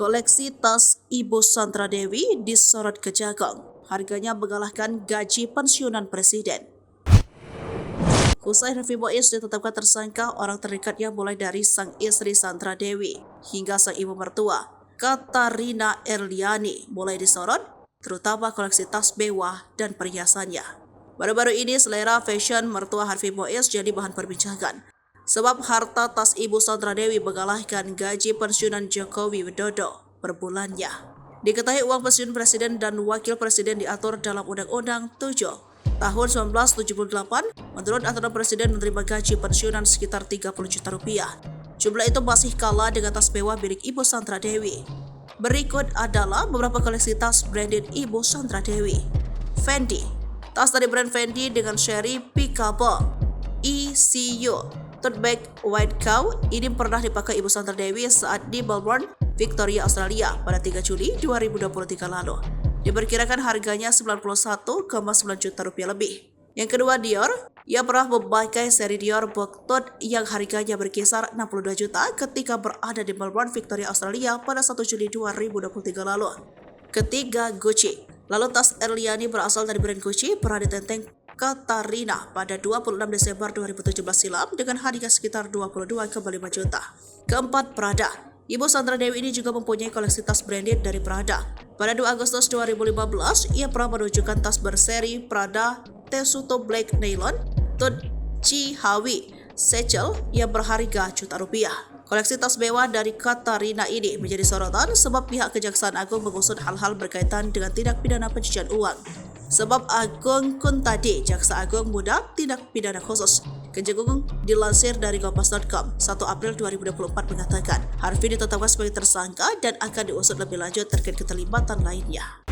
Koleksi tas Ibu Sandra Dewi disorot Kejagung. Harganya mengalahkan gaji pensiunan presiden. Usai Harvey Mois ditetapkan tersangka, orang terdekatnya mulai dari sang istri Sandra Dewi hingga sang ibu mertua, Katarina Erliani, mulai disorot, terutama koleksi tas mewah dan perhiasannya. Baru-baru ini selera fashion mertua Harvey Mois jadi bahan perbincangan. Sebab harta tas Ibu Sandra Dewi mengalahkan gaji pensiunan Jokowi Widodo per bulannya. Diketahui uang pensiun presiden dan wakil presiden diatur dalam Undang-Undang 7 tahun 1978. Menurut aturan presiden menerima gaji pensiunan sekitar 30 juta rupiah. Jumlah itu masih kalah dengan tas mewah milik Ibu Sandra Dewi. Berikut adalah beberapa koleksi tas branded Ibu Sandra Dewi. Fendi. Tas dari brand Fendi dengan seri Pickable ECU tote bag White Cow ini pernah dipakai Ibu Sandra Dewi saat di Melbourne, Victoria, Australia pada 3 Juli 2023 lalu. Diperkirakan harganya 91,9 juta rupiah lebih. Yang kedua, Dior. Ia pernah memakai seri Dior Box Tote yang harganya berkisar 62 juta ketika berada di Melbourne, Victoria, Australia pada 1 Juli 2023 lalu. Ketiga, Gucci. Lalu tas Erliani berasal dari brand Gucci pernah ditenteng Katarina pada 26 Desember 2017 silam dengan harga sekitar 22,5 juta. Keempat, Prada. Ibu Sandra Dewi ini juga mempunyai koleksi tas branded dari Prada. Pada 2 Agustus 2015, ia pernah menunjukkan tas berseri Prada Tessuto Black Nylon Tote Cihawi Satchel yang berharga juta rupiah. Koleksi tas mewah dari Katarina ini menjadi sorotan sebab pihak Kejaksaan Agung mengusut hal-hal berkaitan dengan tindak pidana pencucian uang. Sebab Agung Kuntadi, Jaksa Agung Muda Tindak Pidana Khusus Kejagung, dilansir dari kompas.com 1 April 2024 mengatakan Harvey ditetapkan sebagai tersangka dan akan diusut lebih lanjut terkait keterlibatan lainnya.